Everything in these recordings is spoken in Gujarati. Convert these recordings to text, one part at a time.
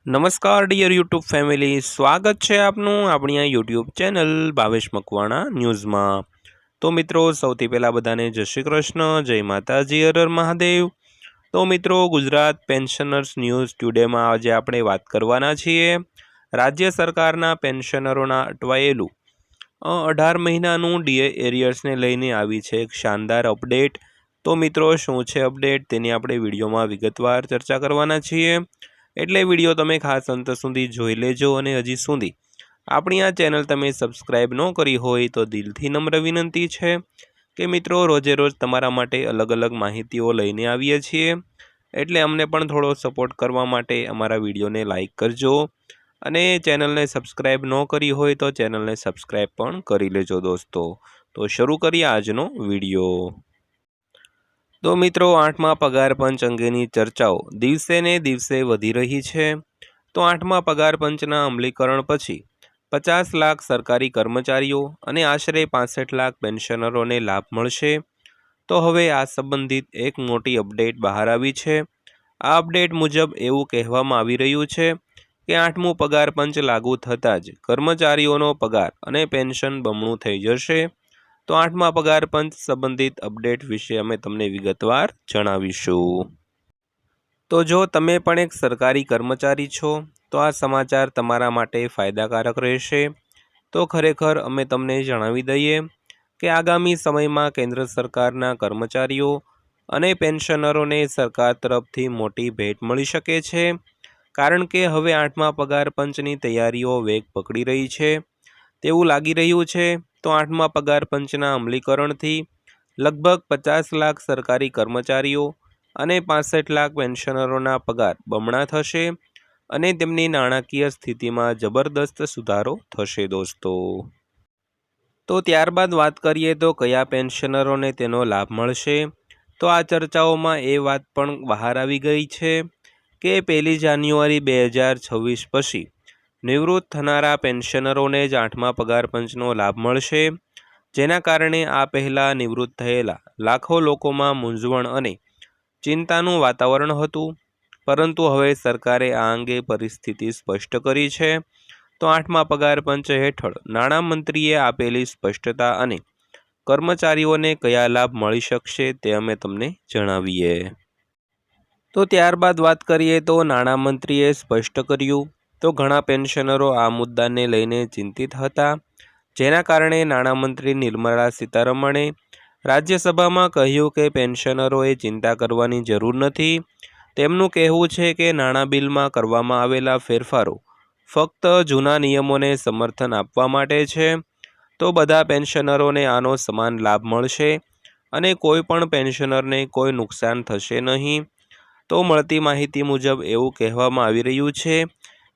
નમસ્કાર ડિયર યુટ્યુબ ફેમિલી, સ્વાગત છે આપનું આપણી આ યુટ્યુબ ચેનલ ભાવેશ મકવાણા ન્યૂઝમાં। તો મિત્રો, સૌથી પહેલાં બધાને જય શ્રી કૃષ્ણ, જય માતાજી, હર હર મહાદેવ। તો મિત્રો, ગુજરાત પેન્શનર્સ ન્યૂઝ ટુડેમાં આજે આપણે વાત કરવાના છીએ રાજ્ય સરકારના પેન્શનરોના અટવાયેલું 18 મહિનાનું ડીએ એરિયર્સને લઈને આવી છે એક શાનદાર અપડેટ। તો મિત્રો, શું છે અપડેટ તેની આપણે વિડીયોમાં વિગતવાર ચર્ચા કરવાના છીએ, એટલે વિડીયો તમે ખાસ અંત સુધી જોઈ લેજો। અને હજી સુધી આપણી આ ચેનલ તમે સબસ્ક્રાઈબ ન કરી હોય તો દિલથી નમ્ર વિનંતી છે કે મિત્રો, રોજે રોજ તમારા માટે અલગ અલગ માહિતીઓ લઈને આવીએ છીએ, એટલે અમને પણ થોડો સપોર્ટ કરવા માટે અમારા વિડીયોને લાઈક કરજો અને ચેનલને સબસ્ક્રાઈબ ન કરી હોય તો ચેનલને સબસ્ક્રાઈબ પણ કરી લેજો દોસ્તો। તો શરૂ કરીએ આજનો વિડીયો। તો મિત્રો, 8મા પગાર પંચ અંગેની ચર્ચાઓ દિવસે ને દિવસે વધી રહી છે। તો 8મા પગાર પંચના અમલીકરણ પછી 50 લાખ સરકારી કર્મચારીઓ અને આશરે 65 લાખ પેન્શનરોને લાભ મળશે। તો હવે આ સંબંધિત એક મોટી અપડેટ બહાર આવી છે। આ અપડેટ મુજબ એવું કહેવામાં આવી રહ્યું છે કે 8મું પગાર પંચ લાગુ થતાં જ કર્મચારીઓનો પગાર અને પેન્શન બમણું થઈ જશે। તો 8મા પગાર પંચ સંબંધિત અપડેટ વિશે અમે તમને વિગતવાર જણાવીશું। તો જો તમે પણ એક સરકારી કર્મચારી છો તો આ સમાચાર તમારા માટે ફાયદાકારક રહેશે। તો ખરેખર અમે તમને જણાવી દઈએ કે આગામી સમયમાં કેન્દ્ર સરકારના કર્મચારીઓ અને પેન્શનરોને સરકાર તરફથી મોટી ભેટ મળી શકે છે, કારણ કે હવે 8મા પગાર પંચની તૈયારીઓ વેગ પકડી રહી છે તેવું લાગી રહ્યું છે। તો 8મા પગાર પંચના અમલીકરણથી લગભગ 50 લાખ સરકારી કર્મચારીઓ અને 65 લાખ પેન્શનરોના પગાર બમણા થશે અને તેમની નાણાકીય સ્થિતિમાં જબરદસ્ત સુધારો થશે દોસ્તો। તો ત્યારબાદ વાત કરીએ તો કયા પેન્શનરોને તેનો લાભ મળશે। તો આ ચર્ચાઓમાં એ વાત પણ બહાર આવી ગઈ છે કે 1 જાન્યુઆરી 2026 પછી નિવૃત્ત થનારા પેન્શનરોને જ 8મા પગાર પંચનો લાભ મળશે, જેના કારણે આ પહેલાં નિવૃત્ત થયેલા લાખો લોકોમાં મૂંઝવણ અને ચિંતાનું વાતાવરણ હતું, પરંતુ હવે સરકારે આ અંગે પરિસ્થિતિ સ્પષ્ટ કરી છે। તો 8મા પગાર પંચ હેઠળ નાણામંત્રીએ આપેલી સ્પષ્ટતા અને કર્મચારીઓને કયા લાભ મળી શકશે તે અમે તમને જણાવીએ। તો ત્યારબાદ વાત કરીએ તો નાણામંત્રીએ સ્પષ્ટ કર્યું તો ઘણા પેન્શનરો આ મુદ્દાને લઈને ચિંતિત હતા, જેના કારણે નાણામંત્રી નિર્મલા સીતારમણે રાજ્યસભામાં કહ્યું કે પેન્શનરોએ ચિંતા કરવાની જરૂર નથી। તેમનું કહેવું છે કે નાણાં બિલમાં કરવામાં આવેલા ફેરફારો ફક્ત જૂના નિયમોને સમર્થન આપવા માટે છે। તો બધા પેન્શનરોને આનો સમાન લાભ મળશે અને કોઈ પણ પેન્શનરને કોઈ નુકસાન થશે નહીં। તો મળતી માહિતી મુજબ એવું કહેવામાં આવી રહ્યું છે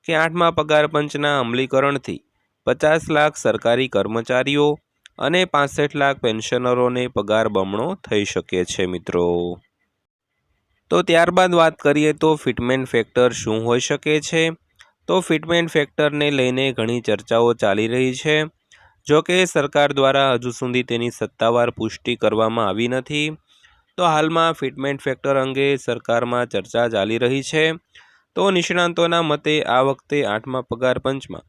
કે 8મા પગાર પંચના અમલીકરણથી 50 લાખ સરકારી કર્મચારીઓ અને 65 લાખ પેન્શનરોને પગાર બમણો થઈ શકે છે મિત્રો। તો ત્યારબાદ વાત કરીએ તો ફિટમેન્ટ ફેક્ટર શું હોઈ શકે છે। તો ફિટમેન્ટ ફેક્ટરને લઈને ઘણી ચર્ચાઓ ચાલી રહી છે, જો કે સરકાર દ્વારા હજુ સુધી તેની સત્તાવાર પુષ્ટિ કરવામાં આવી નથી। તો હાલમાં ફિટમેન્ટ ફેક્ટર અંગે સરકારમાં ચર્ચા ચાલી રહી છે। તો નિષ્ણાંતોના મતે આ વખતે 8મા પગાર પંચમાં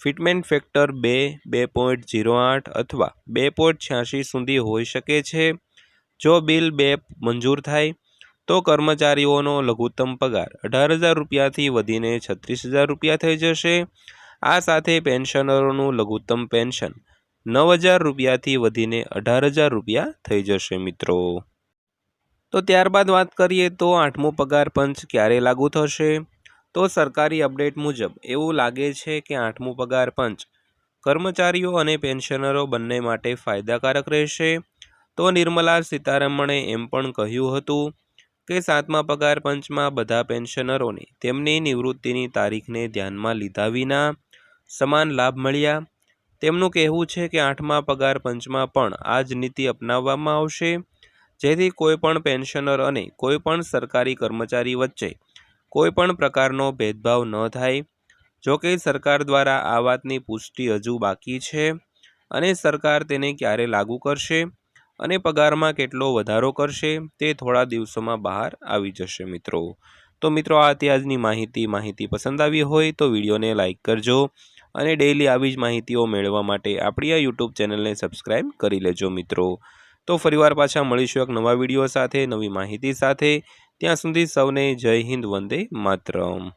ફિટમેન્ટ ફેક્ટર 2, 2.08 અથવા 2.86 સુધી હોઈ શકે છે। જો બિલ 2 મંજૂર થાય તો કર્મચારીઓનો લઘુત્તમ પગાર 18,000 રૂપિયાથી વધીને 36,000 રૂપિયા થઈ જશે। આ સાથે પેન્શનરોનું લઘુત્તમ પેન્શન 9,000 રૂપિયાથી વધીને 18,000 રૂપિયા થઈ જશે મિત્રો। તો ત્યારબાદ વાત કરીએ તો 8મું પગાર પંચ ક્યારે લાગુ થશે। તો સરકારી અપડેટ મુજબ એવું લાગે છે કે 8મું પગાર પંચ કર્મચારીઓ અને પેન્શનરો બંને માટે ફાયદાકારક રહેશે। તો નિર્મલા સીતારમણે એમ પણ કહ્યું હતું કે 7મા પગાર પંચમાં બધા પેન્શનરોને તેમની નિવૃત્તિની તારીખને ધ્યાનમાં લીધા વિના સમાન લાભ મળ્યા। તેમનું કહેવું છે કે 8મા પગાર પંચમાં પણ આ જ નીતિ અપનાવવામાં આવશે, જેથી કોઈ પણ પેન્શનર અને કોઈ પણ સરકારી કર્મચારી વચ્ચે કોઈ પણ પ્રકારનો ભેદભાવ ન થાય। જોકે સરકાર દ્વારા આ વાતની પુષ્ટિ હજુ બાકી છે અને સરકાર તેને ક્યારે લાગુ કરશે અને પગારમાં કેટલો વધારો કરશે તે થોડા દિવસોમાં બહાર આવી જશે મિત્રો। તો મિત્રો આ હતી આજની માહિતી પસંદ આવી હોય તો વિડીયોને લાઇક કરજો અને ડેઈલી આવી જ માહિતીઓ મેળવવા માટે આપણી આ યુટ્યુબ ચેનલને સબસ્ક્રાઈબ કરી લેજો મિત્રો। તો ફરીવાર પાછા મળીશું એક નવા વિડીયો સાથે, નવી માહિતી સાથે। ત્યાં સુધી સૌને જય હિન્દ, વંદે માતરમ।